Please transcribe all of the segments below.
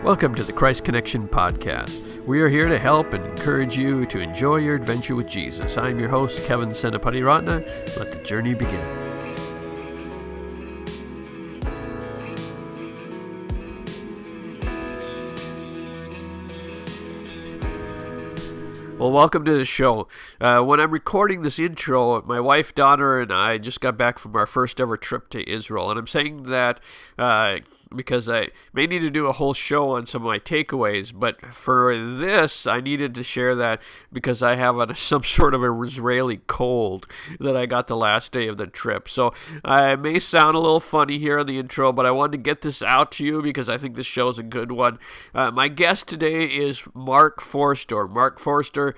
Welcome to the Christ Connection Podcast. We are here to help and encourage you to enjoy your adventure with Jesus. I'm your host, Kevin Senapati Ratna. Let the journey begin. Well, welcome to the show. When I'm recording this intro, my wife, Donna, and I just got back from our first ever trip to Israel. And I'm saying that because I may need to do a whole show on some of my takeaways, but for this, I needed to share that because I have some sort of an Israeli cold that I got the last day of the trip. So I may sound a little funny here on the intro, but I wanted to get this out to you because I think this show is a good one. My guest today is Mark Forrester. Mark Forrester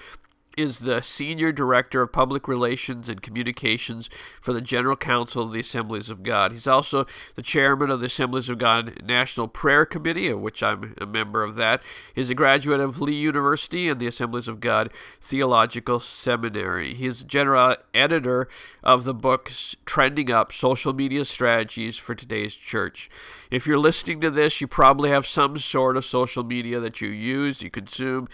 is the Senior Director of Public Relations and Communications for the General Council of the Assemblies of God. He's also the Chairman of the Assemblies of God National Prayer Committee, of which I'm a member of that. He's a graduate of Lee University and the Assemblies of God Theological Seminary. He is the General Editor of the book Trending Up: Social Media Strategies for Today's Church. If you're listening to this, you probably have some sort of social media that you use, you consume,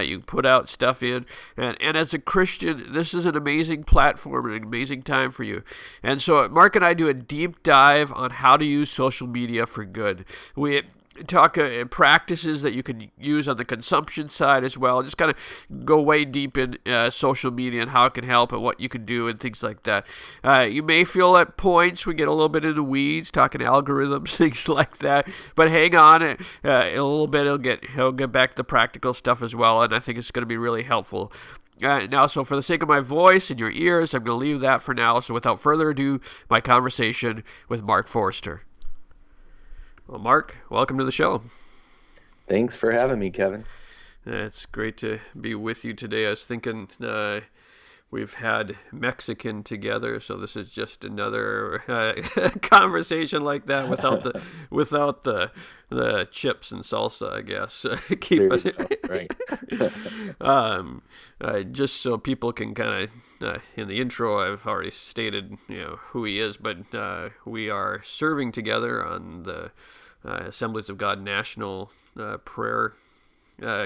you put out stuff in. And as a Christian, this is an amazing platform and an amazing time for you. And so Mark and I do a deep dive on how to use social media for good. We talk practices that you can use on the consumption side as well. Just kind of go way deep in social media and how it can help and what you can do and things like that. You may feel at points we get a little bit in the weeds, talking algorithms, things like that. But hang on, in a little bit he'll get back to the practical stuff as well, and I think it's going to be really helpful. Now, so for the sake of my voice and your ears, I'm going to leave that for now. So without further ado, my conversation with Mark Forrester. Well, Mark, welcome to the show. Thanks for having me, Kevin. It's great to be with you today. I was thinking we've had Mexican together, so this is just another conversation like that without the chips and salsa, I guess. Keep it right. Just so people can kind of in the intro, I've already stated who he is, but we are serving together on the Assemblies of God National Prayer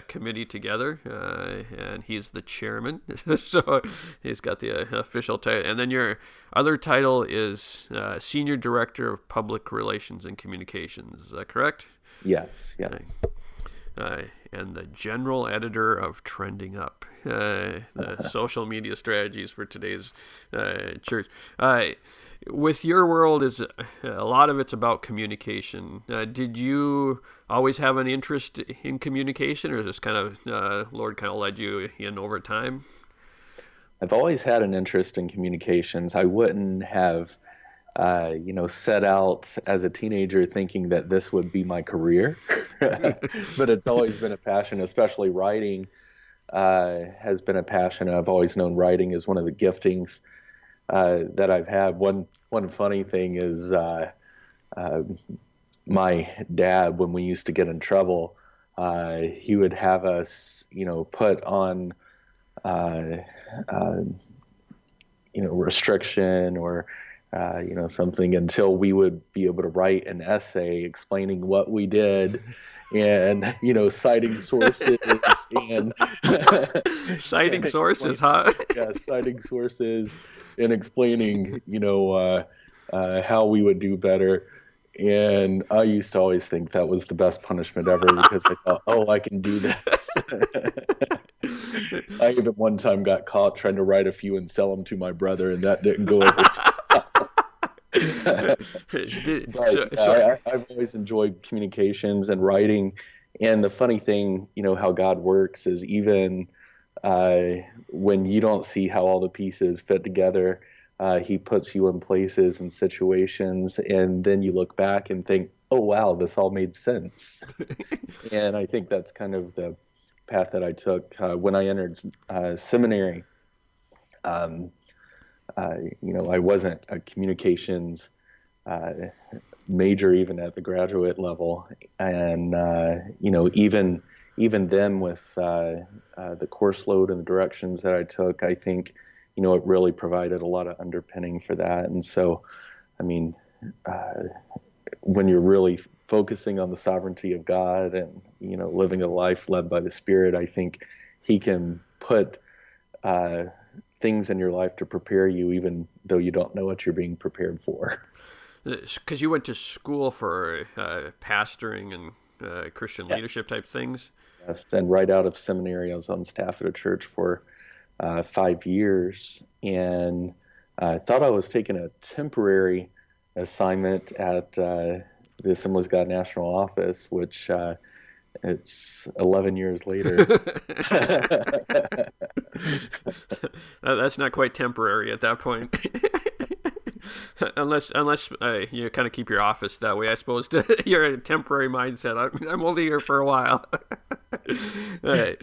Committee together, and he's the chairman. So he's got the official title, and then your other title is Senior Director of Public Relations and Communications. Is that correct? Yes. And the General Editor of Trending Up, the social media strategies for today's church. With your world, is a lot of it's about communication. Did you always have an interest in communication, or is this kind of Lord kind of led you in over time? I've always had an interest in communications. I wouldn't have, set out as a teenager thinking that this would be my career, but it's always been a passion, especially writing has been a passion. I've always known writing is one of the giftings that I've had. One funny thing is my dad, when we used to get in trouble, he would have us, put on, restriction or, something until we would be able to write an essay explaining what we did and, citing sources and citing sources, huh? Yeah, citing sources and explaining, how we would do better. And I used to always think that was the best punishment ever because I thought, I can do this. I even one time got caught trying to write a few and sell them to my brother, and that didn't go over I've always enjoyed communications and writing. And the funny thing, how God works is even when you don't see how all the pieces fit together, he puts you in places and situations, and then you look back and think, oh, wow, this all made sense. And I think that's kind of the path that I took when I entered seminary. I wasn't a communications major even at the graduate level, and even then with the course load and the directions that I took, I think it really provided a lot of underpinning for that. And so, when you're really focusing on the sovereignty of God and, living a life led by the Spirit, I think He can put things in your life to prepare you, even though you don't know what you're being prepared for. Because you went to school for pastoring and Christian Yeah. leadership type things. Yes, and right out of seminary, I was on staff at a church for 5 years, and I thought I was taking a temporary assignment at the Assemblies of God National Office, which it's 11 years later. That's not quite temporary at that point. unless you kind of keep your office that way, I suppose. You're in a temporary mindset. I'm only here for a while. Right.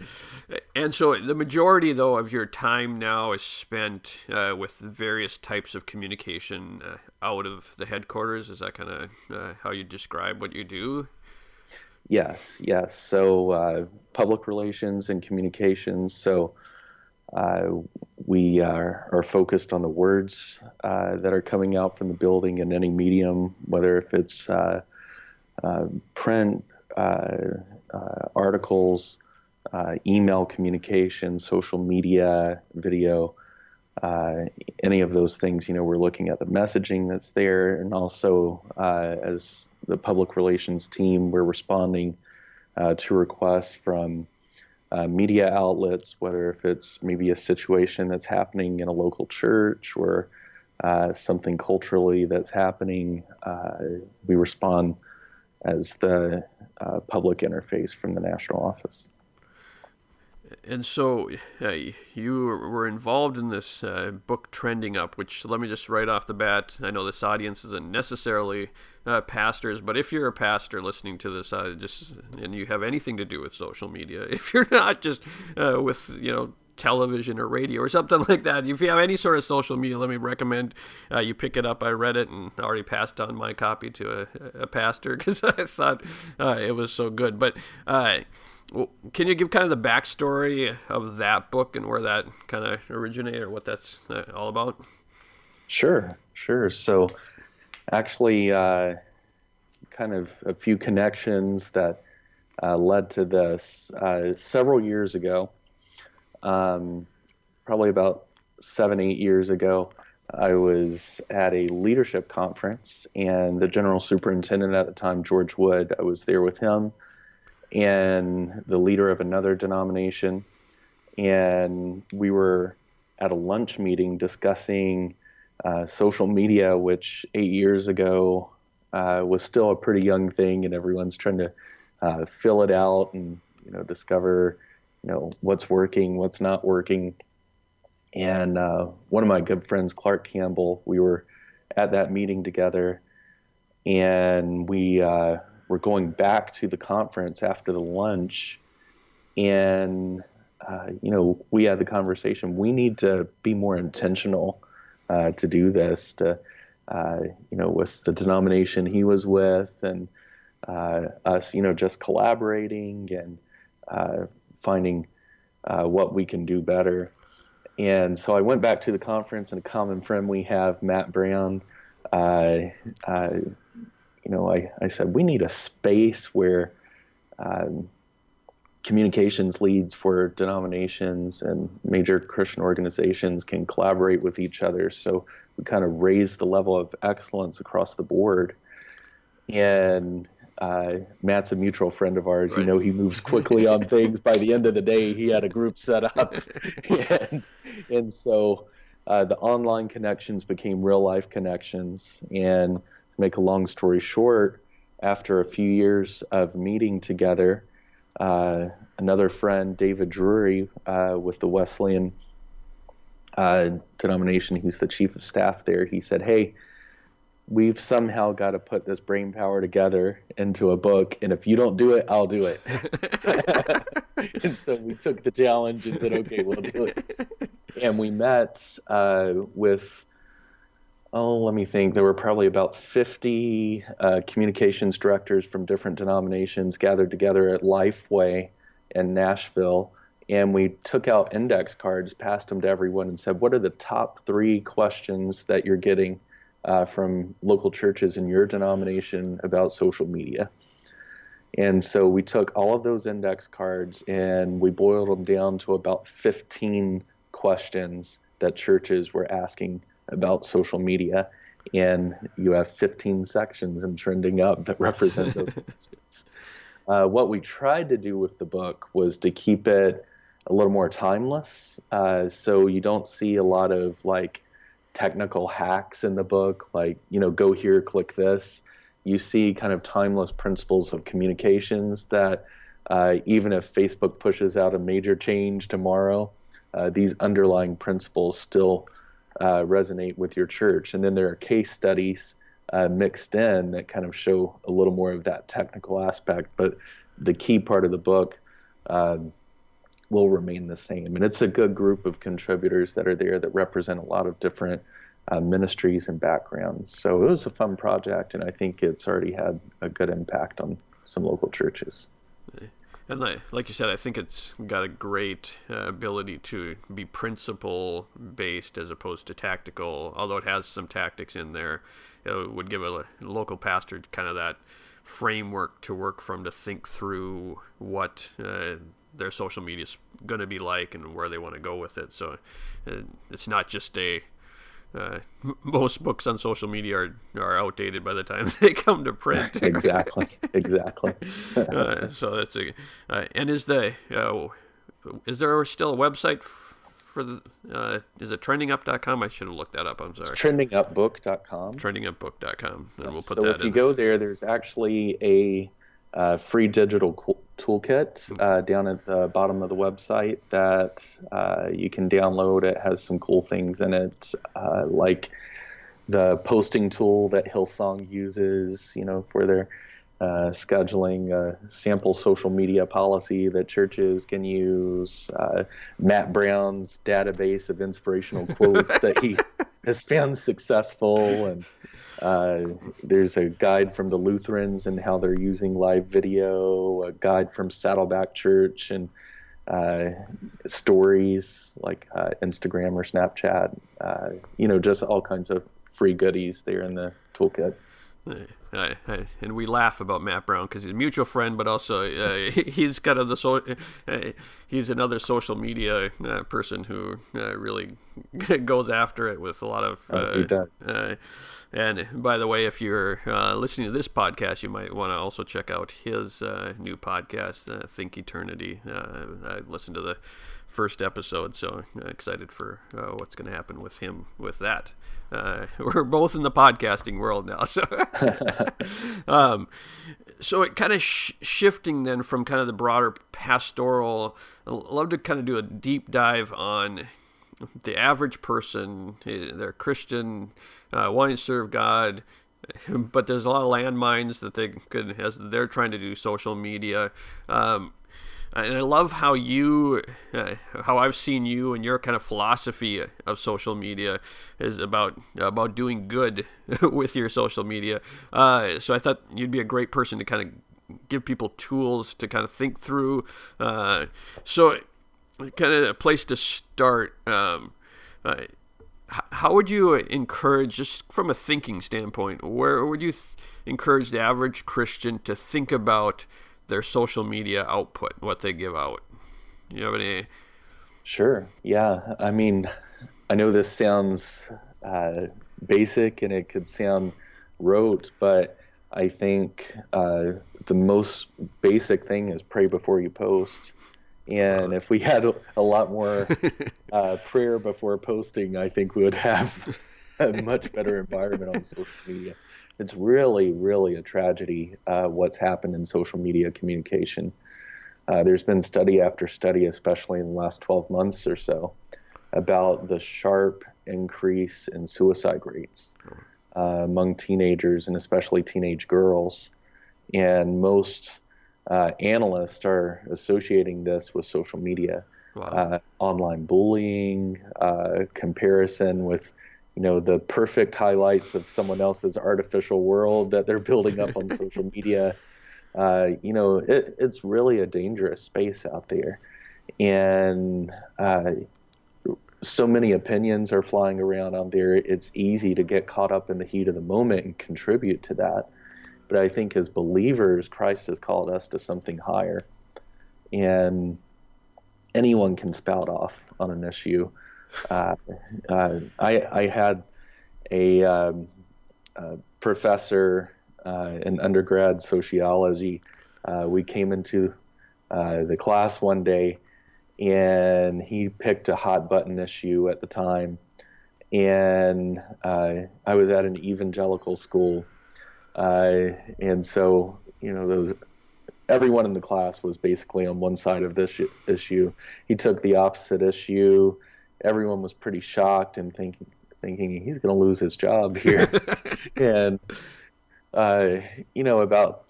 And so the majority, though, of your time now is spent with various types of communication out of the headquarters. Is that kind of how you describe what you do? Yes, yes. So public relations and communications. So we are focused on the words that are coming out from the building in any medium, whether if it's print, articles, email communication, social media, video, any of those things. We're looking at the messaging that's there, and also as the public relations team, we're responding to requests from media outlets, whether if it's maybe a situation that's happening in a local church or something culturally that's happening. We respond as the public interface from the national office. And so you were involved in this book trending up, which, let me just right off the bat, I know this audience isn't necessarily pastors, but if you're a pastor listening to this, and you have anything to do with social media, if you're not just with television or radio or something like that, if you have any sort of social media, let me recommend you pick it up. I read it and already passed on my copy to a pastor because I thought it was so good. But well, can you give kind of the backstory of that book and where that kind of originated, or what that's all about? Sure. So actually, kind of a few connections that led to this. Several years ago, probably about 7, 8 years ago, I was at a leadership conference, and the general superintendent at the time, George Wood, I was there with him and the leader of another denomination, and we were at a lunch meeting discussing social media, which 8 years ago was still a pretty young thing, and everyone's trying to fill it out and discover what's working, what's not working. And one of my good friends, Clark Campbell, we were at that meeting together, and we were going back to the conference after the lunch, and we had the conversation. We need to be more intentional to do this, with the denomination he was with, and us, just collaborating and finding what we can do better. And so I went back to the conference, and a common friend we have, Matt Brown, I said, we need a space where communications leads for denominations and major Christian organizations can collaborate with each other. So we kind of raised the level of excellence across the board. And Matt's a mutual friend of ours. Right. He moves quickly on things. By the end of the day, he had a group set up. and so the online connections became real life connections. And to make a long story short, after a few years of meeting together, another friend, David Drury, with the Wesleyan denomination, he's the chief of staff there, he said, hey, we've somehow got to put this brain power together into a book, and if you don't do it, I'll do it. And so we took the challenge and said, okay, we'll do it. And we met with, let me think, there were probably about 50 communications directors from different denominations gathered together at Lifeway in Nashville. And we took out index cards, passed them to everyone, and said, what are the top 3 questions that you're getting from local churches in your denomination about social media. And so we took all of those index cards and we boiled them down to about 15 questions that churches were asking about social media. And you have 15 sections in Trending Up that represent those questions. What we tried to do with the book was to keep it a little more timeless. So you don't see a lot of like technical hacks in the book, like, go here, click this. You see kind of timeless principles of communications that even if Facebook pushes out a major change tomorrow, these underlying principles still resonate with your church. And then there are case studies mixed in that kind of show a little more of that technical aspect. But the key part of the book will remain the same. And it's a good group of contributors that are there that represent a lot of different ministries and backgrounds. So it was a fun project, and I think it's already had a good impact on some local churches. And like you said, I think it's got a great ability to be principle-based as opposed to tactical, although it has some tactics in there. It would give a local pastor kind of that framework to work from, to think through what their social media is going to be like and where they want to go with it. So it's not just most books on social media are outdated by the time they come to print. Exactly. So that's and is there still a website for the is it trendingup.com? I should have looked that up. I'm sorry. It's trendingupbook.com. Trendingupbook.com, and we'll put that in. So if you go there, there's actually a free digital toolkit down at the bottom of the website that you can download. It has some cool things in it, like the posting tool that Hillsong uses, for their scheduling, sample social media policy that churches can use, Matt Brown's database of inspirational quotes that he has found successful, and there's a guide from the Lutherans and how they're using live video, a guide from Saddleback Church, and stories like Instagram or Snapchat, just all kinds of free goodies there in the toolkit. And we laugh about Matt Brown because he's a mutual friend, but also he's kind of he's another social media person who really goes after it with a lot of. He does. And by the way, if you're listening to this podcast, you might want to also check out his new podcast, Think Eternity. I listened to the first episode, so excited for what's going to happen with him with that. We're both in the podcasting world now, so so it kind of shifting then from kind of the broader pastoral. I'd love to kind of do a deep dive on the average person. They're Christian, wanting to serve God, but there's a lot of landmines that they could, as they're trying to do social media. And I love how how I've seen you and your kind of philosophy of social media is about doing good with your social media. So I thought you'd be a great person to kind of give people tools to kind of think through. So kind of a place to start. How would you encourage, just from a thinking standpoint, where would you encourage the average Christian to think about their social media output, what they give out? You have any? Sure. Yeah. I mean, I know this sounds basic and it could sound rote, but I think the most basic thing is pray before you post. And if we had a lot more prayer before posting, I think we would have a much better environment on social media. It's really, really a tragedy what's happened in social media communication. There's been study after study, especially in the last 12 months or so, about the sharp increase in suicide rates among teenagers and especially teenage girls. And most analysts are associating this with social media. Wow. Online bullying, comparison with the perfect highlights of someone else's artificial world that they're building up on social media. It's really a dangerous space out there. And so many opinions are flying around on there. It's easy to get caught up in the heat of the moment and contribute to that. But I think as believers, Christ has called us to something higher. And anyone can spout off on an issue. I had a professor in undergrad sociology. We came into the class one day, and he picked a hot button issue at the time. And I was at an evangelical school, and so everyone in the class was basically on one side of this issue. He took the opposite issue. Everyone was pretty shocked and thinking he's going to lose his job here. And about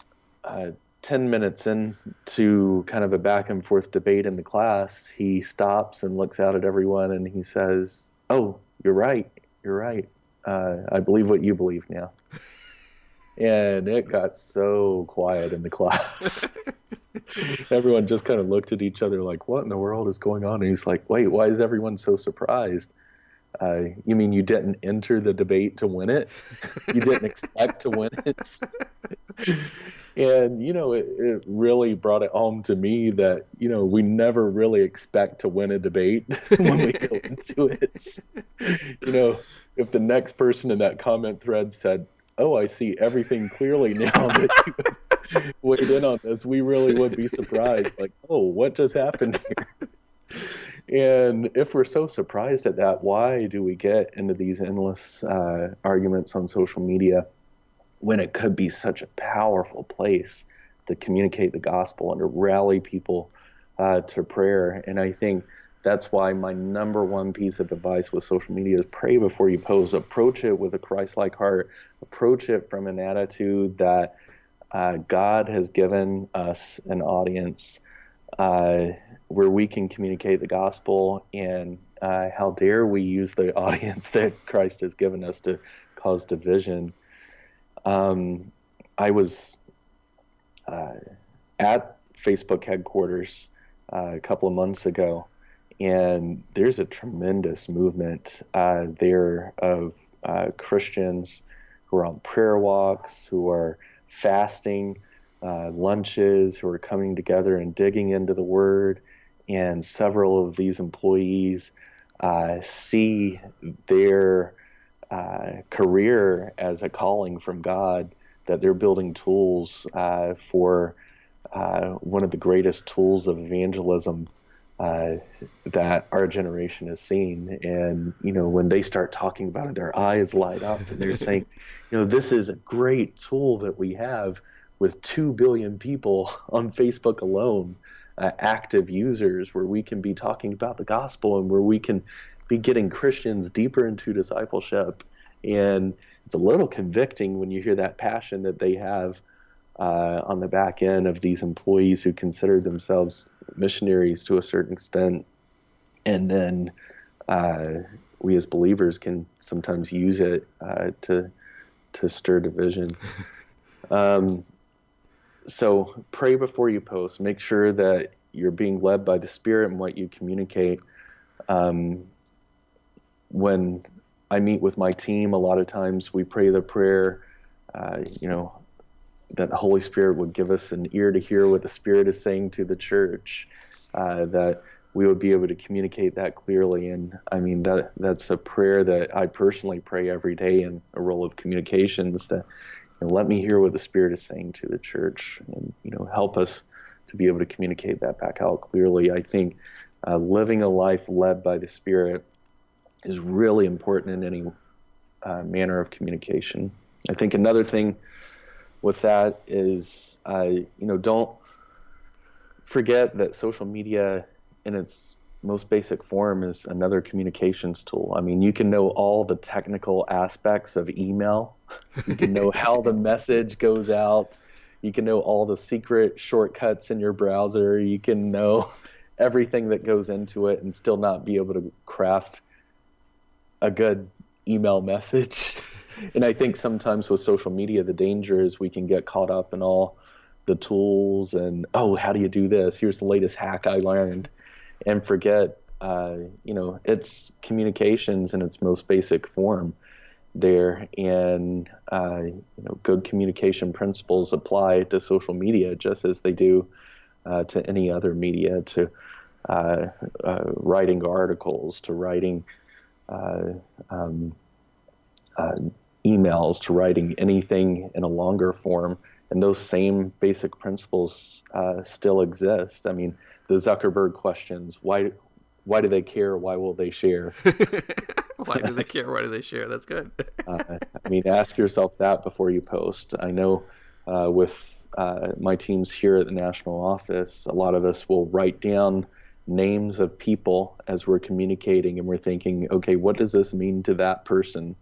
10 minutes into kind of a back and forth debate in the class, he stops and looks out at everyone and he says, "Oh, you're right. I believe what you believe now." And it got so quiet in the class. Everyone just kind of looked at each other like, what in the world is going on? And he's like, wait, why is everyone so surprised? You mean you didn't enter the debate to win it? You didn't expect to win it? And, it really brought it home to me that, we never really expect to win a debate when we go into it. If the next person in that comment thread said, "Oh, I see everything clearly now that you have weighed in on this," we really would be surprised. Like, oh, what just happened here? And if we're so surprised at that, why do we get into these endless arguments on social media when it could be such a powerful place to communicate the gospel and to rally people to prayer? And I think that's why my number one piece of advice with social media is pray before you post. Approach it with a Christ-like heart. Approach it from an attitude that God has given us an audience where we can communicate the gospel, and how dare we use the audience that Christ has given us to cause division. I was at Facebook headquarters a couple of months ago, and there's a tremendous movement there of Christians who are on prayer walks, who are fasting, lunches, who are coming together and digging into the Word. And several of these employees see their career as a calling from God, that they're building tools for one of the greatest tools of evangelism that our generation has seen. And, when they start talking about it, their eyes light up and they're saying, this is a great tool that we have with 2 billion people on Facebook alone, active users, where we can be talking about the gospel and where we can be getting Christians deeper into discipleship. And it's a little convicting when you hear that passion that they have on the back end of these employees who consider themselves missionaries to a certain extent. And then we as believers can sometimes use it to stir division. So pray before you post. Make sure that you're being led by the Spirit in what you communicate. When I meet with my team, a lot of times we pray the prayer, that the Holy Spirit would give us an ear to hear what the Spirit is saying to the church, that we would be able to communicate that clearly. And I mean, that's a prayer that I personally pray every day in a role of communications, that let me hear what the Spirit is saying to the church, and help us to be able to communicate that back out clearly. I think living a life led by the Spirit is really important in any manner of communication. I think another thing with that is, don't forget that social media in its most basic form is another communications tool. I mean, you can know all the technical aspects of email. You can know how the message goes out. You can know all the secret shortcuts in your browser. You can know everything that goes into it and still not be able to craft a good email message. And I think sometimes with social media, the danger is we can get caught up in all the tools and, how do you do this? Here's the latest hack I learned. And forget it's communications in its most basic form there, and good communication principles apply to social media just as they do to any other media, to writing articles, to writing uh, um, uh, emails, to writing anything in a longer form. And those same basic principles still exist. I mean, the Zuckerberg questions: why do they care? Why will they share? Why do they care? Why do they share? That's good. I mean, ask yourself that before you post. I know with my teams here at the national office, a lot of us will write down names of people as we're communicating, and we're thinking, okay, what does this mean to that person?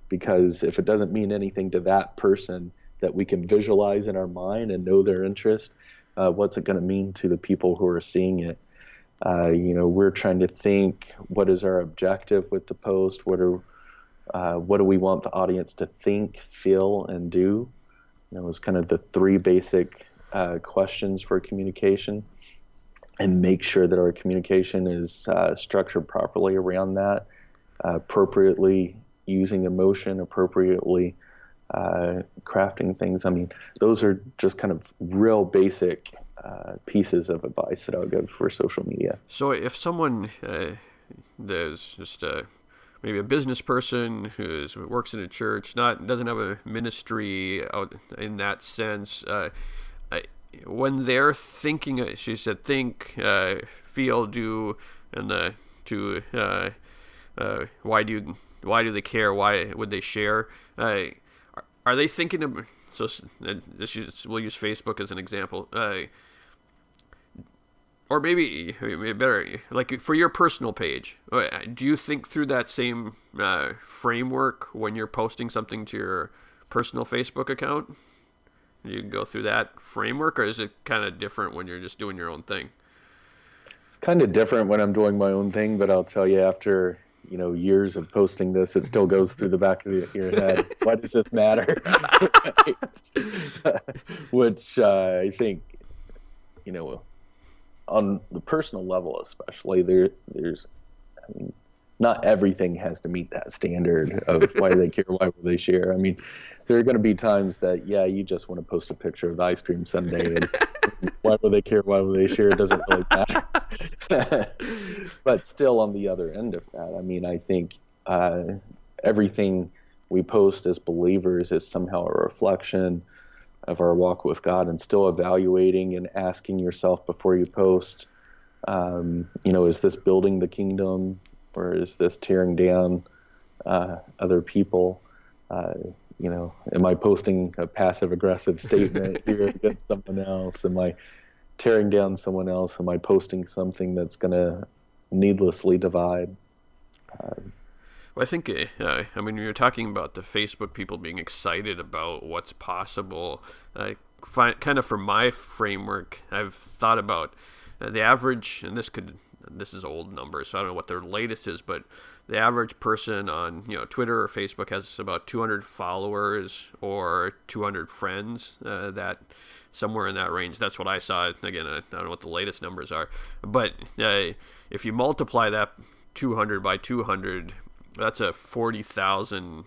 Because if it doesn't mean anything to that person that we can visualize in our mind and know their interest, what's it going to mean to the people who are seeing it? We're trying to think, what is our objective with the post? What do we want the audience to think, feel, and do? It's kind of the three basic questions for communication, and make sure that our communication is structured properly around that, appropriately using emotion, appropriately crafting things. I mean, those are just kind of real basic pieces of advice that I'll give for social media. So if someone there's just maybe a business person who works in a church, doesn't have a ministry out in that sense, when they're thinking, she said, think, feel, do, and the to why do they care? Why would they share? Are they thinking of, so we'll use Facebook as an example, or maybe better, like for your personal page, do you think through that same framework when you're posting something to your personal Facebook account? You go through that framework, or is it kind of different when you're just doing your own thing? It's kind of different when I'm doing my own thing, but I'll tell you, after years of posting this, it still goes through the back of your head. Why does this matter? Which I think, on the personal level especially, there's, I mean, not everything has to meet that standard of why do they care, why will they share. I mean, there are going to be times that, you just want to post a picture of the ice cream sundae, and why will they care, why will they share? It doesn't really matter. But still, on the other end of that, I mean, I think everything we post as believers is somehow a reflection of our walk with God, and still evaluating and asking yourself before you post, is this building the kingdom, or is this tearing down other people? Am I posting a passive-aggressive statement here against someone else? Am I tearing down someone else? Am I posting something that's going to needlessly divide? Well, I think, when you're talking about the Facebook people being excited about what's possible, kind of for my framework, I've thought about the average, and this is old numbers, so I don't know what their latest is, but the average person on Twitter or Facebook has about 200 followers or 200 friends, that somewhere in that range. That's what I saw. Again, I don't know what the latest numbers are, but if you multiply that 200 by 200, that's a 40,000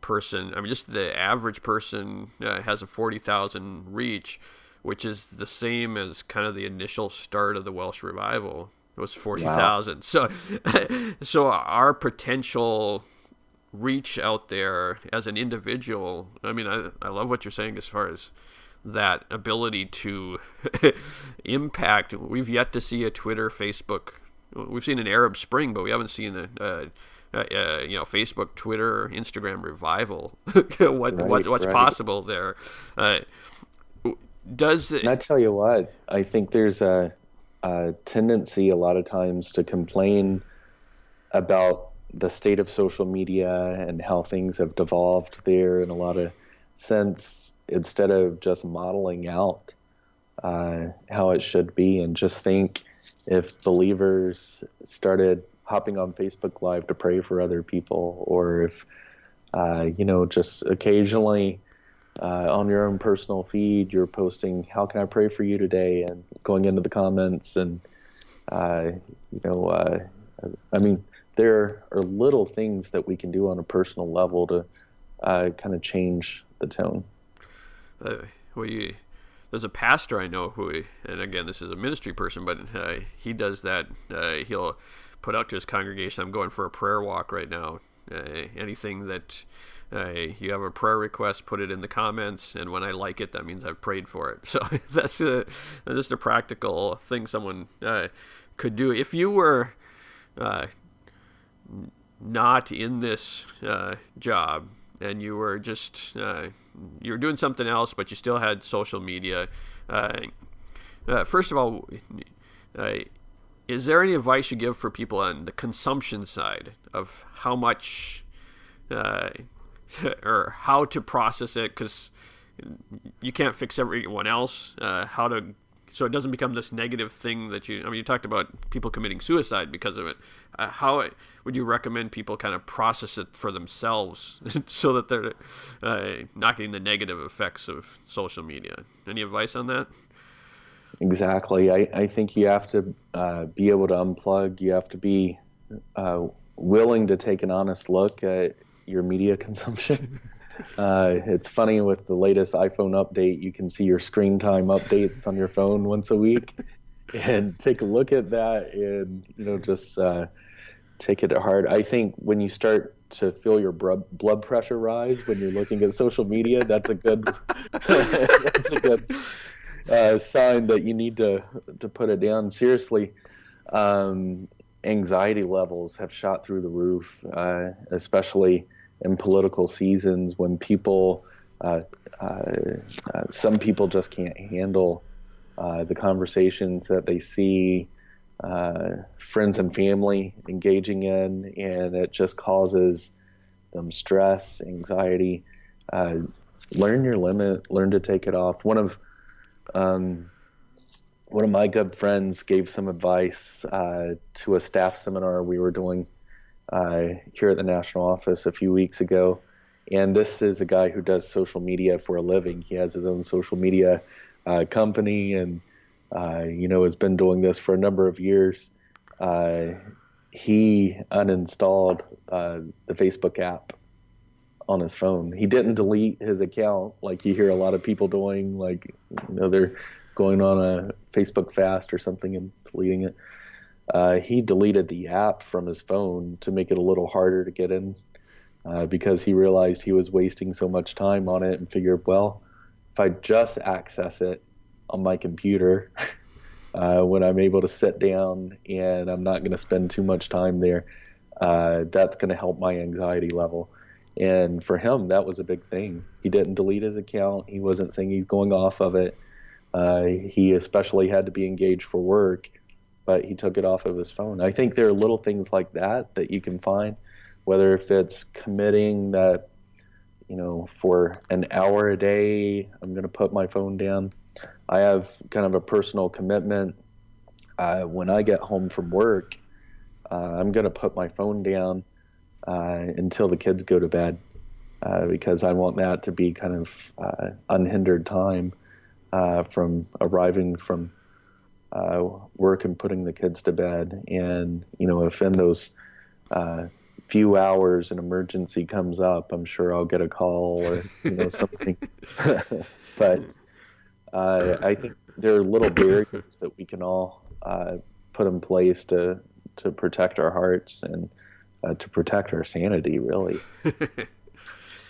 person. I mean, just the average person has a 40,000 reach, which is the same as kind of the initial start of the Welsh revival. It was 40,000. Wow. So our potential reach out there as an individual, I mean, I love what you're saying as far as that ability to impact. We've yet to see a Twitter, Facebook. We've seen an Arab Spring, but we haven't seen a Facebook, Twitter, Instagram revival. What's possible there? And I tell you what, I think there's a tendency a lot of times to complain about the state of social media and how things have devolved there in a lot of sense, instead of just modeling out how it should be. And just think, if believers started hopping on Facebook Live to pray for other people, or if just occasionally on your own personal feed you're posting, how can I pray for you today, and going into the comments and Uh, you know, I mean, there are little things that we can do on a personal level to kind of change the tone. Uh, we There's a pastor I know and again, this is a ministry person, but he does that. He'll put out to his congregation, "I'm going for a prayer walk right now. Anything that you have a prayer request, put it in the comments, and when I like it, that means I've prayed for it." So that's just a practical thing someone could do. If you were uh, not in this job and you were just you were doing something else, but you still had social media. First of all, uh, is there any advice you give for people on the consumption side of how much uh, or how to process it? Because you can't fix everyone else. How to So it doesn't become this negative thing that you talked about people committing suicide because of it. How would you recommend people kind of process it for themselves so that they're not getting the negative effects of social media? Any advice on that? Exactly. I think you have to be able to unplug. You have to be willing to take an honest look at your media consumption. It's funny with the latest iPhone update, you can see your screen time updates on your phone once a week, and take a look at that, and just take it to heart. I think when you start to feel your blood pressure rise when you're looking at social media, that's a good that's a good sign that you need to put it down. Seriously, anxiety levels have shot through the roof, especially in political seasons when uh, uh, some people just can't handle the conversations that they see friends and family engaging in, and it just causes them stress, anxiety. Uh, Learn your limit, learn to take it off. Um, one of my good friends gave some advice to a staff seminar we were doing here at the national office a few weeks ago. And this is a guy who does social media for a living. He has his own social media company, and has been doing this for a number of years. He uninstalled the Facebook app on his phone. He didn't delete his account like you hear a lot of people doing, like they're going on a Facebook fast or something and deleting it. He deleted the app from his phone to make it a little harder to get in, because he realized he was wasting so much time on it, and figured, well, if I just access it on my computer when I'm able to sit down and I'm not going to spend too much time there, that's going to help my anxiety level. And for him, that was a big thing. He didn't delete his account. He wasn't saying he's going off of it. He especially had to be engaged for work, but he took it off of his phone. I think there are little things like that you can find, whether if it's committing that, for an hour a day, I'm going to put my phone down. I have kind of a personal commitment. When I get home from work, I'm going to put my phone down until the kids go to bed, because I want that to be kind of unhindered time from arriving from work and putting the kids to bed. And, if in those few hours an emergency comes up, I'm sure I'll get a call or, something. But I think there are little barriers that we can all put in place to protect our hearts and to protect our sanity, really.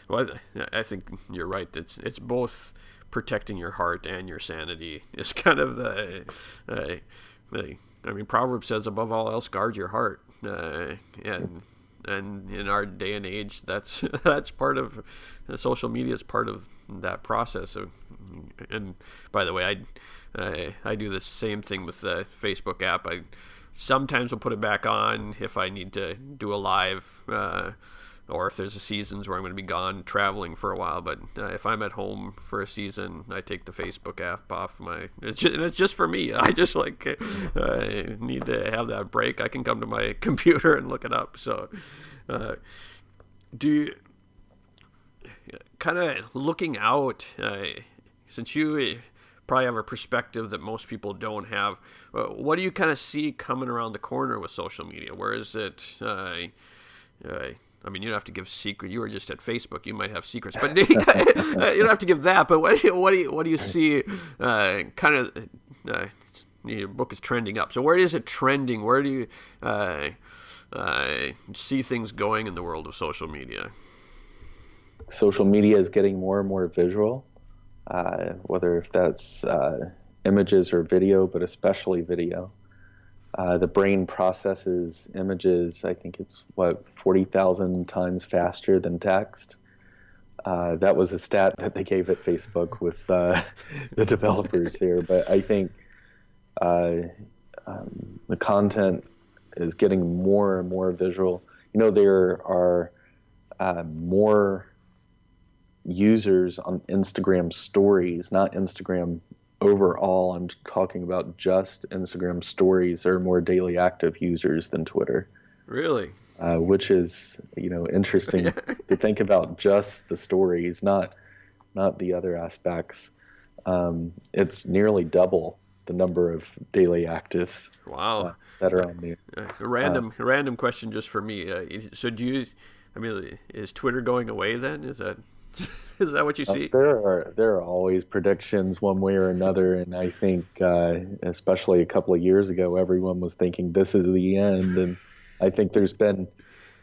Well, I think you're right. It's both protecting your heart and your sanity. It's kind of Proverbs says, above all else, guard your heart. And in our day and age, that's part of social media is part of that process. And by the way, I do the same thing with the Facebook app. I sometimes will put it back on if I need to do a live, or if there's seasons where I'm going to be gone traveling for a while. But if I'm at home for a season, I take the Facebook app off it's just for me. I just need to have that break. I can come to my computer and look it up. So, do you kind of looking out, since you probably have a perspective that most people don't have. What do you kind of see coming around the corner with social media? Where is it? I mean, you don't have to give secret. You were just at Facebook. You might have secrets, but you don't have to give that. But what do you see? Kind of, your book is trending up. So where is it trending? Where do you see things going in the world of social media? Social media is getting more and more visual, whether if that's images or video, but especially video. The brain processes images, I think it's 40,000 times faster than text. That was a stat that they gave at Facebook with the developers here. But I think the content is getting more and more visual. There are more users on Instagram stories, not Instagram overall. I'm talking about just Instagram stories. There are more daily active users than Twitter. Really? Which is, interesting to think about just the stories, not the other aspects. It's nearly double the number of daily actives. Wow. That are on there. A random question just for me. So is Twitter going away then? Is that what you see? There are always predictions one way or another, and I think especially a couple of years ago, everyone was thinking this is the end, and I think there's been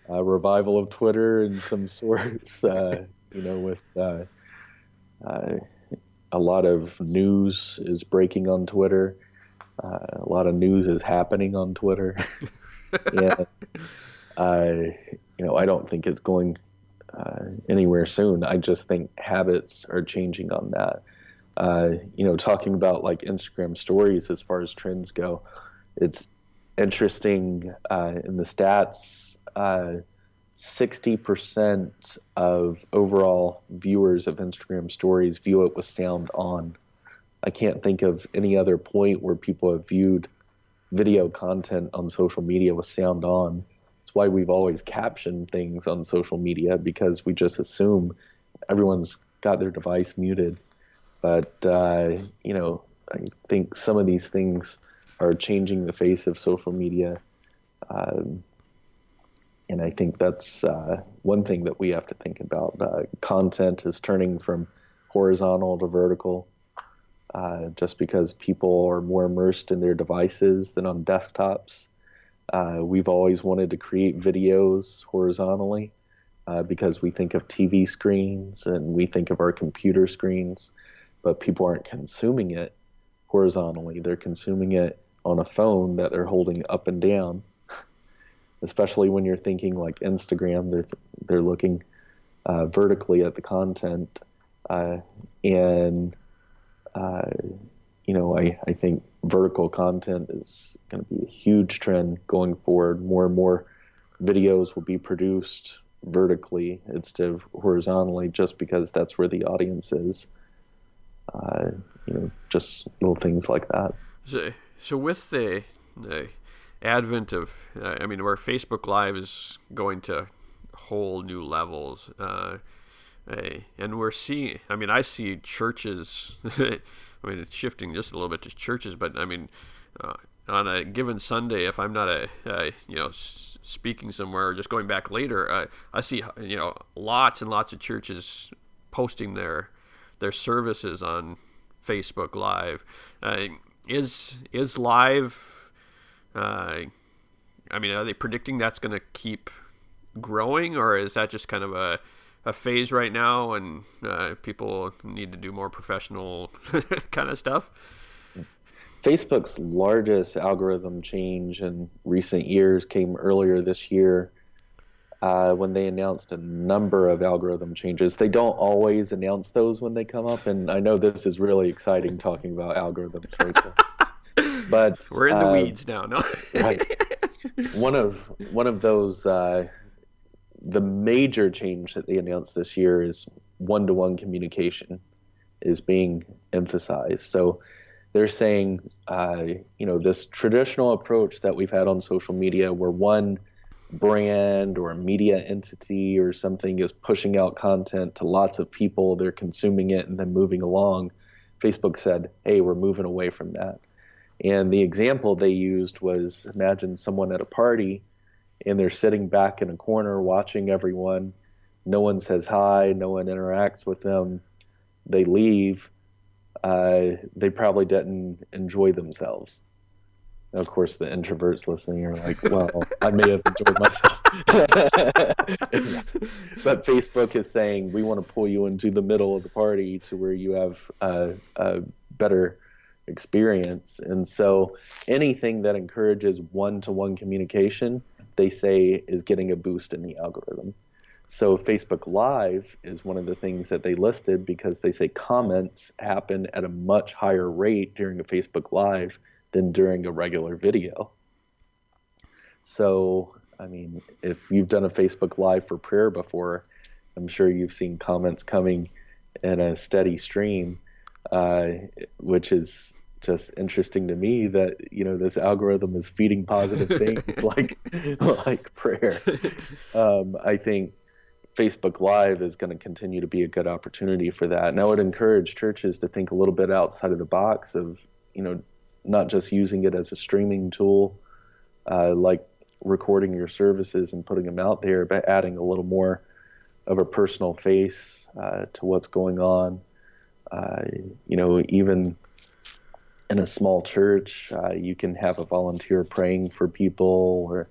a revival of Twitter in some sorts, with a lot of news is breaking on Twitter, a lot of news is happening on Twitter, and I don't think it's going anywhere soon. I just think habits are changing on that. Talking about like Instagram stories as far as trends go, it's interesting in the stats, 60% of overall viewers of Instagram stories view it with sound on. I can't think of any other point where people have viewed video content on social media with sound on. It's why we've always captioned things on social media, because we just assume everyone's got their device muted. But, I think some of these things are changing the face of social media. And I think that's one thing that we have to think about. Content is turning from horizontal to vertical, just because people are more immersed in their devices than on desktops. We've always wanted to create videos horizontally because we think of TV screens and we think of our computer screens, but people aren't consuming it horizontally. They're consuming it on a phone that they're holding up and down, especially when you're thinking like Instagram. They're looking vertically at the content, I think vertical content is going to be a huge trend going forward. More and more videos will be produced vertically instead of horizontally, just because that's where the audience is. Just little things like that. So with the advent of, where Facebook Live is going to whole new levels, and we're seeing, I see churches, it's shifting just a little bit to churches, but on a given Sunday, if I'm not speaking somewhere or just going back later, I see, lots and lots of churches posting their services on Facebook Live. Is live, are they predicting that's going to keep growing, or is that just kind of a phase right now, and people need to do more professional kind of stuff? Facebook's largest algorithm change in recent years came earlier this year when they announced a number of algorithm changes. They don't always announce those when they come up, and I know this is really exciting talking about algorithm changes. But we're in the weeds now, no? Right. One of those, the major change that they announced this year is one-to-one communication is being emphasized. So they're saying, this traditional approach that we've had on social media, where one brand or a media entity or something is pushing out content to lots of people, they're consuming it and then moving along. Facebook said, hey, we're moving away from that. And the example they used was, imagine someone at a party and they're sitting back in a corner watching everyone. No one says hi, no one interacts with them. They leave. They probably didn't enjoy themselves. Of course, the introverts listening are like, well, I may have enjoyed myself. But Facebook is saying, we want to pull you into the middle of the party to where you have a better experience. And so anything that encourages one-to-one communication, they say is getting a boost in the algorithm. So Facebook Live is one of the things that they listed because they say comments happen at a much higher rate during a Facebook Live than during a regular video. So, I mean, if you've done a Facebook Live for prayer before, I'm sure you've seen comments coming in a steady stream, which is just interesting to me that, you know, this algorithm is feeding positive things like prayer. I think Facebook Live is going to continue to be a good opportunity for that. And I would encourage churches to think a little bit outside of the box of, you know, not just using it as a streaming tool, like recording your services and putting them out there, but adding a little more of a personal face to what's going on. You know, even in a small church, you can have a volunteer praying for people, or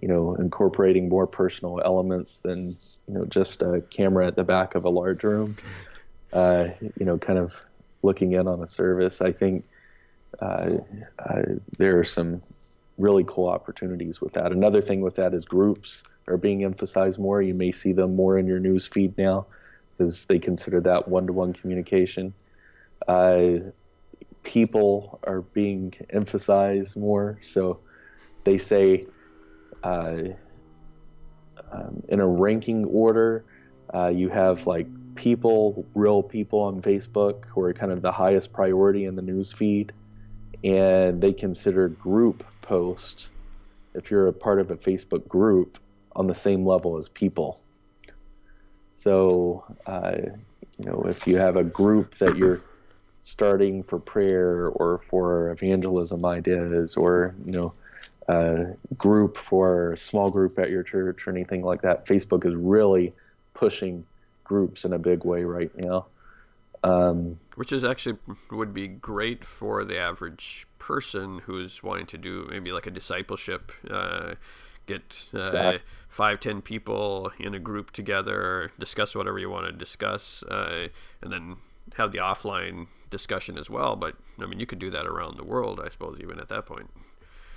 you know, incorporating more personal elements than, you know, just a camera at the back of a large room. You know, kind of looking in on a service. I think there are some really cool opportunities with that. Another thing with that is groups are being emphasized more. You may see them more in your news feed now because they consider that one-to-one communication. People are being emphasized more. So they say in a ranking order, you have like people, real people on Facebook who are kind of the highest priority in the news feed. And they consider group posts, if you're a part of a Facebook group, on the same level as people. So, you know, if you have a group that you're starting for prayer or for evangelism ideas, or, you know, a group for a small group at your church or anything like that, Facebook is really pushing groups in a big way right now. Which is actually would be great for the average person who's wanting to do maybe like a discipleship, get Exactly. 5-10 people in a group together, discuss whatever you want to discuss, and then have the offline discussion as well. But I mean, you could do that around the world, I suppose, even at that point.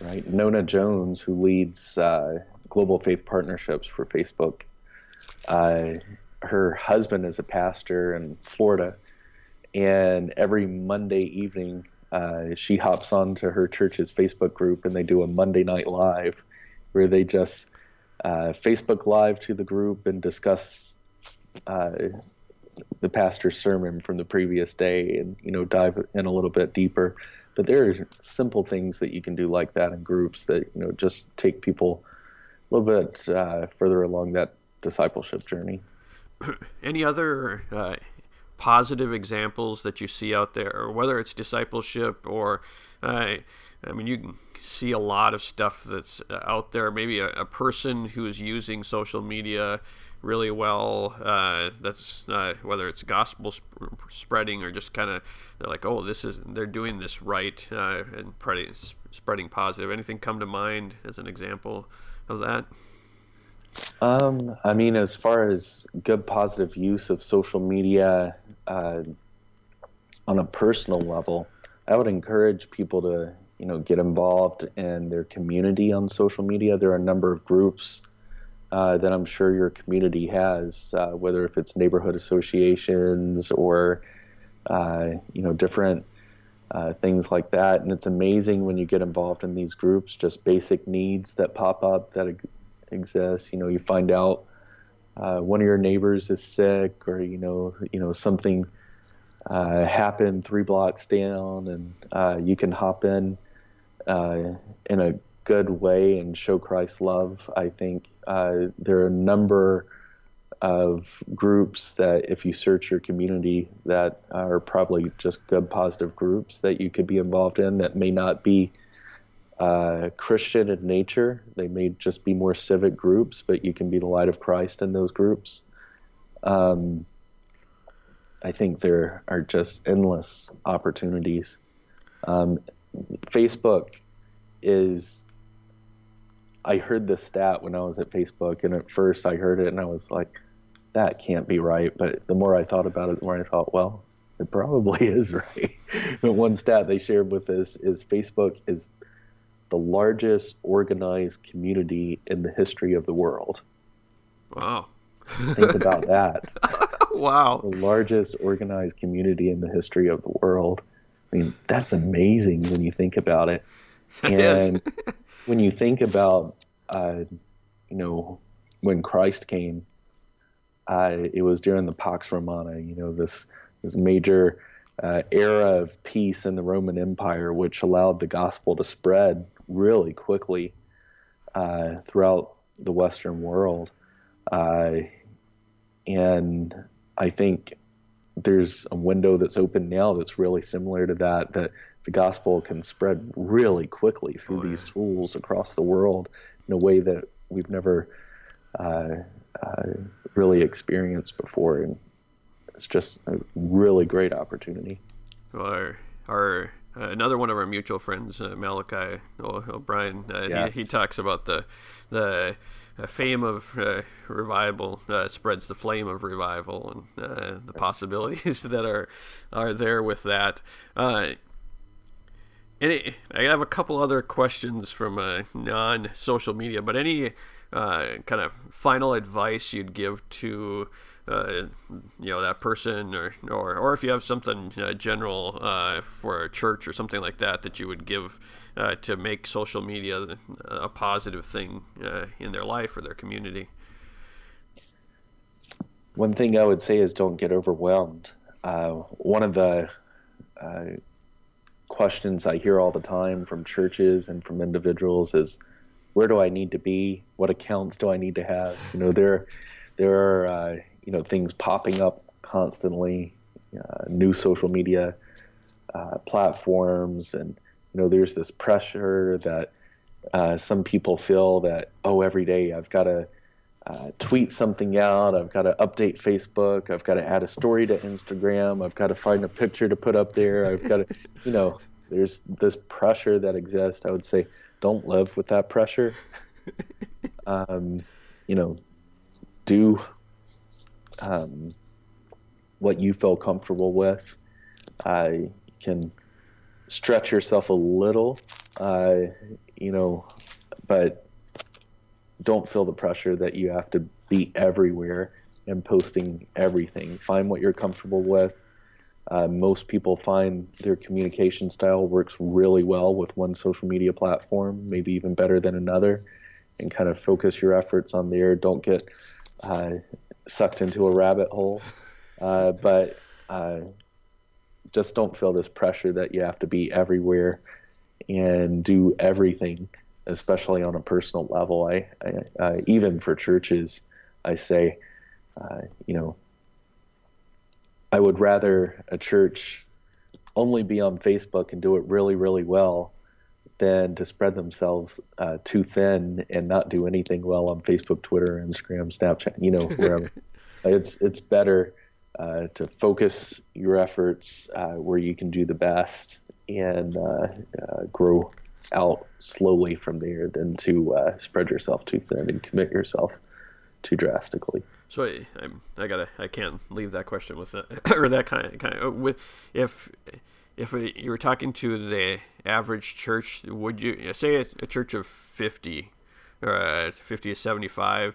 Right. Nona Jones, who leads Global Faith Partnerships for Facebook, her husband is a pastor in Florida. And every Monday evening, she hops onto her church's Facebook group, and they do a Monday Night Live where they just Facebook Live to the group and discuss the pastor's sermon from the previous day, and, you know, dive in a little bit deeper. But there are simple things that you can do like that in groups that, you know, just take people a little bit further along that discipleship journey. Any other positive examples that you see out there, or whether it's discipleship or I mean, you can see a lot of stuff that's out there, maybe a person who is using social media really well, that's whether it's gospel spreading or just kind of they're like, oh, they're doing this right, and spreading positive. Anything come to mind as an example of that? I mean, as far as good positive use of social media on a personal level, I would encourage people to, you know, get involved in their community on social media. There are a number of groups that I'm sure your community has, whether if it's neighborhood associations or, you know, different things like that. And it's amazing when you get involved in these groups, just basic needs that pop up that exist. You know, you find out one of your neighbors is sick, or you know something happened 3 blocks down, and you can hop in a good way and show Christ's love. I think there are a number of groups that if you search your community that are probably just good, positive groups that you could be involved in that may not be Christian in nature. They may just be more civic groups, but you can be the light of Christ in those groups. I think there are just endless opportunities. Facebook is, I heard this stat when I was at Facebook, and at first I heard it and I was like, that can't be right. But the more I thought about it, the more I thought, well, it probably is right. But one stat they shared with us is Facebook is the largest organized community in the history of the world. Wow. Think about that. Wow. The largest organized community in the history of the world. I mean, that's amazing when you think about it. And when you think about, when Christ came, it was during the Pax Romana, this major era of peace in the Roman Empire, which allowed the gospel to spread really quickly throughout the Western world. And I think there's a window that's open now that's really similar to that the gospel can spread really quickly through these tools across the world in a way that we've never really experienced before. And it's just a really great opportunity. Our another one of our mutual friends, Malachi O'Brien, yes. he talks about the fame of revival spreads the flame of revival, and the possibilities that are there with that. I have a couple other questions from non-social media, but any kind of final advice you'd give to that person, or if you have something general for a church or something like that you would give to make social media a positive thing in their life or their community? One thing I would say is don't get overwhelmed. One of the questions I hear all the time from churches and from individuals is, where do I need to be? What accounts do I need to have? There are things popping up constantly, new social media platforms, and there's this pressure that some people feel that, every day I've got to tweet something out, I've got to update Facebook, I've got to add a story to Instagram, I've got to find a picture to put up there, I've got to, there's this pressure that exists. I would say don't live with that pressure. Do what you feel comfortable with. You can stretch yourself a little, but don't feel the pressure that you have to be everywhere and posting everything. Find what you're comfortable with. Most people find their communication style works really well with one social media platform, maybe even better than another, and kind of focus your efforts on there. Don't get sucked into a rabbit hole, but just don't feel this pressure that you have to be everywhere and do everything, especially on a personal level. I even for churches, I say, I would rather a church only be on Facebook and do it really, really well than to spread themselves too thin and not do anything well on Facebook, Twitter, Instagram, Snapchat, wherever. It's better to focus your efforts where you can do the best and grow out slowly from there than to spread yourself too thin and commit yourself too drastically. So I can't leave that question with that, or that kind of with if you were talking to the average church, would you say a church of 50 or 50 to 75?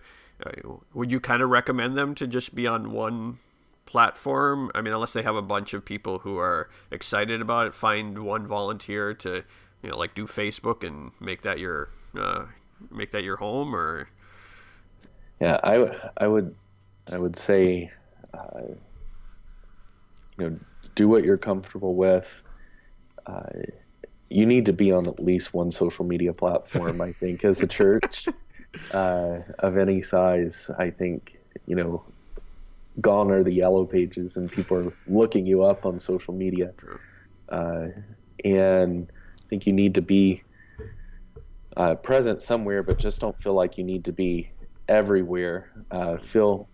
Would you kind of recommend them to just be on one platform? I mean, unless they have a bunch of people who are excited about it, find one volunteer to like do Facebook and make that your home, or. Yeah, I would say, do what you're comfortable with. You need to be on at least one social media platform, I think, as a church of any size. I think, gone are the yellow pages, and people are looking you up on social media. True. And I think you need to be present somewhere, but just don't feel like you need to be everywhere. Fill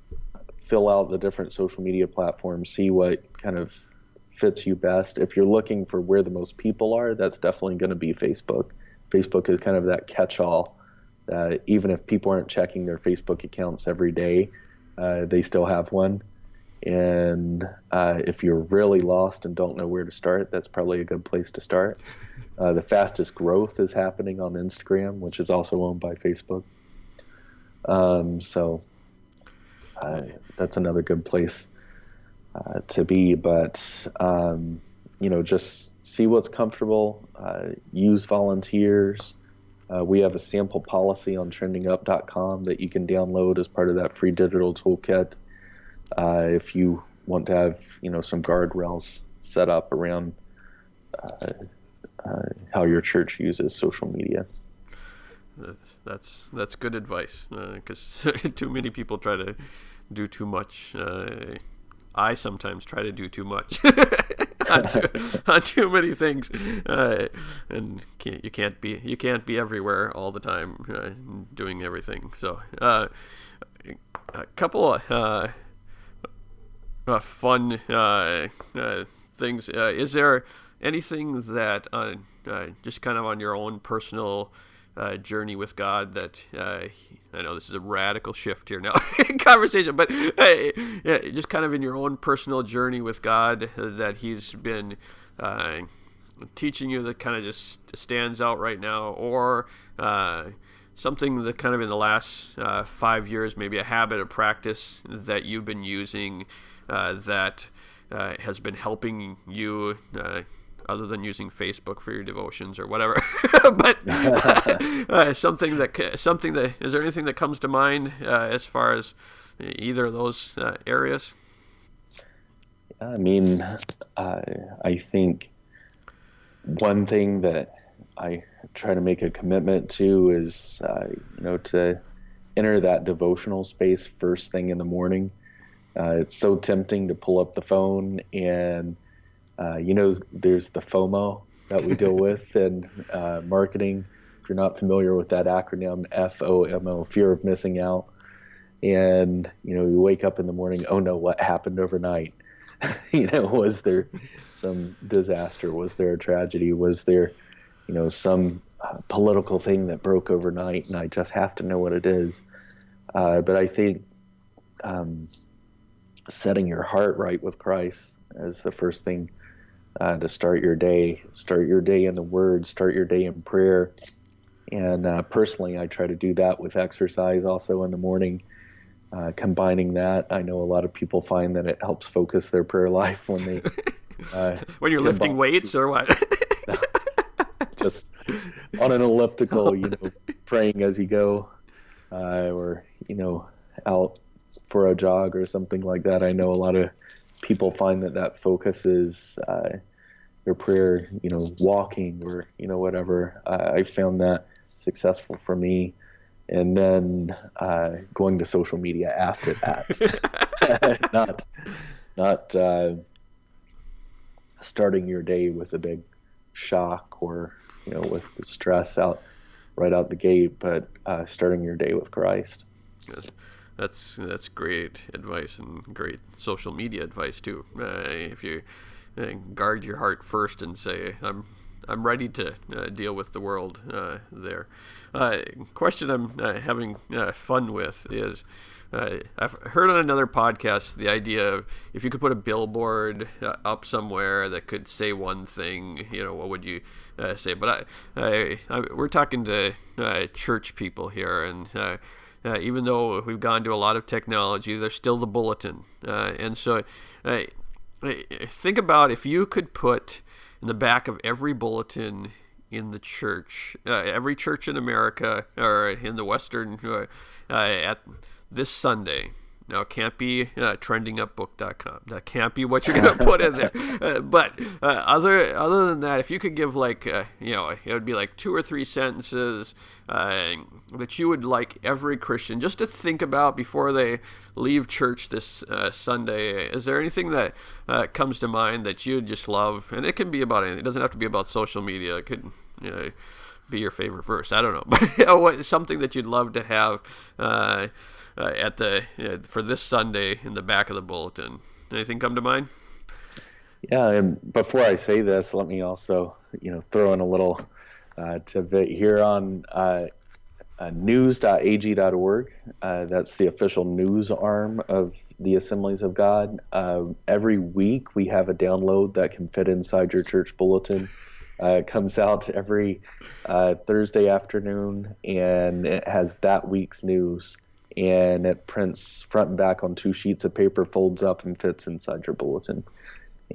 out the different social media platforms, see what kind of fits you best. If you're looking for where the most people are, that's definitely going to be Facebook. Facebook is kind of that catch-all. Even if people aren't checking their Facebook accounts every day, they still have one. And if you're really lost and don't know where to start, that's probably a good place to start. The fastest growth is happening on Instagram, which is also owned by Facebook. So that's another good place to be. But, just see what's comfortable. Use volunteers. We have a sample policy on trendingup.com that you can download as part of that free digital toolkit. If you want to have, some guardrails set up around how your church uses social media. That's good advice, because too many people try to do too much. I sometimes try to do too much on too many things, and you can't be everywhere all the time doing everything. So a couple of fun things. Is there anything that just kind of on your own personal journey with God that I know this is a radical shift here now in conversation, but just kind of in your own personal journey with God that He's been teaching you that kind of just stands out right now, or something that kind of in the last 5 years, maybe a habit or practice that you've been using that has been helping you, other than using Facebook for your devotions or whatever, but something that is there anything that comes to mind as far as either of those areas? I mean, I think one thing that I try to make a commitment to is, to enter that devotional space first thing in the morning. It's so tempting to pull up the phone and, there's the FOMO that we deal with in marketing. If you're not familiar with that acronym, FOMO, fear of missing out. And, you wake up in the morning, oh no, what happened overnight? Was there some disaster? Was there a tragedy? Was there, some political thing that broke overnight and I just have to know what it is? But I think setting your heart right with Christ as the first thing to start your day in the Word, start your day in prayer. And personally, I try to do that with exercise also in the morning, combining that. I know a lot of people find that it helps focus their prayer life when they when you're lifting weights or what? Just on an elliptical, praying as you go, or out for a jog or something like that. I know a lot of people find that focuses their prayer, walking or, whatever. I found that successful for me. And then going to social media after that, not starting your day with a big shock or, with the stress right out the gate, but starting your day with Christ. Yes. That's great advice and great social media advice too. If you guard your heart first and say, I'm ready to deal with the world there. Question I'm having fun with is, I've heard on another podcast the idea of if you could put a billboard up somewhere that could say one thing, what would you say? But we're talking to church people here, and even though we've gone to a lot of technology, there's still the bulletin. And so think about if you could put in the back of every bulletin in the church, every church in America or in the Western, at this Sunday, Now, it can't be trendingupbook.com. That can't be what you're going to put in there. But other than that, if you could give it would be like 2 or 3 sentences that you would like every Christian just to think about before they leave church this Sunday. Is there anything that comes to mind that you'd just love? And it can be about anything. It doesn't have to be about social media. It could be your favorite verse. I don't know. But something that you'd love to have for this Sunday in the back of the bulletin. Anything come to mind? Yeah, and before I say this, let me also throw in a little tidbit here on news.ag.org. That's the official news arm of the Assemblies of God. Every week we have a download that can fit inside your church bulletin. It comes out every Thursday afternoon, and it has that week's news. And it prints front and back on 2 sheets of paper, folds up, and fits inside your bulletin.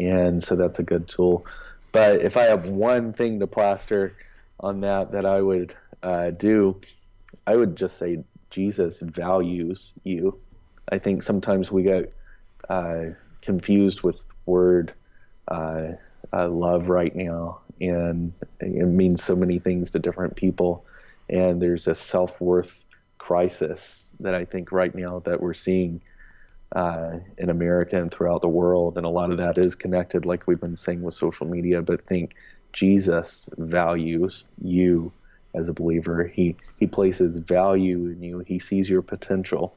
And so that's a good tool. But if I have one thing to plaster on that I would do, I would just say Jesus values you. I think sometimes we get confused with word love right now, and it means so many things to different people. And there's a self-worth crisis that I think right now that we're seeing in America and throughout the world, and a lot of that is connected, like we've been saying, with social media. But think Jesus values you as a believer. He places value in you. He sees your potential.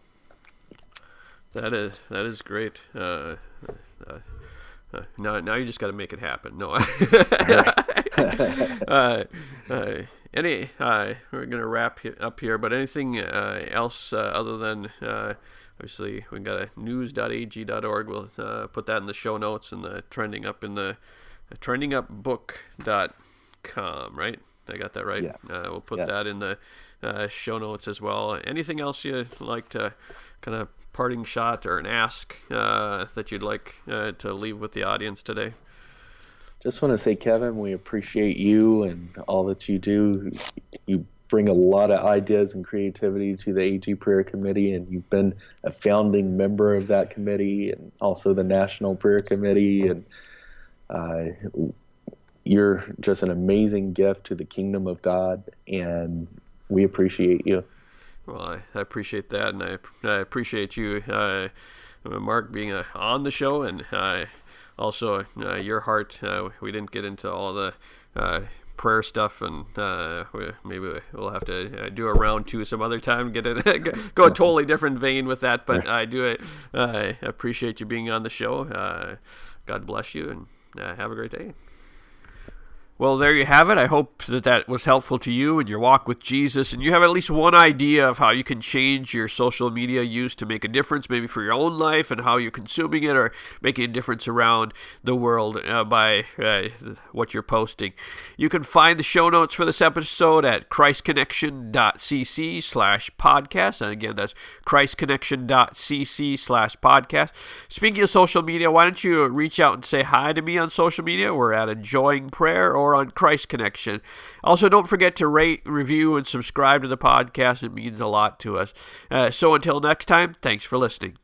That is great. Now you just got to make it happen. No. We're gonna wrap up here, but anything else other than obviously we got a news.ag.org. We'll put that in the show notes and the trending up in the trendingupbook.com, right? I got that right? Yeah. We'll put that in the show notes as well. Anything else you'd like to kind of parting shot or an ask that you'd like to leave with the audience today? Just want to say, Kevin, we appreciate you and all that you do. You bring a lot of ideas and creativity to the AG Prayer Committee, and you've been a founding member of that committee and also the National Prayer Committee. And you're just an amazing gift to the kingdom of God, and we appreciate you. Well, I appreciate that, and I appreciate you, Mark, being on the show, and also your heart. We didn't get into all the prayer stuff, and maybe we'll have to do a round 2 some other time, go a totally different vein with that. But I do appreciate you being on the show. God bless you, and have a great day. Well, there you have it. I hope that was helpful to you in your walk with Jesus, and you have at least one idea of how you can change your social media use to make a difference, maybe for your own life and how you're consuming it, or making a difference around the world by what you're posting. You can find the show notes for this episode at christconnection.cc/podcast. And again, that's christconnection.cc/podcast. Speaking of social media, why don't you reach out and say hi to me on social media? We're at Enjoying Prayer or on Christ Connection. Also, don't forget to rate, review, and subscribe to the podcast. It means a lot to us. So until next time, thanks for listening.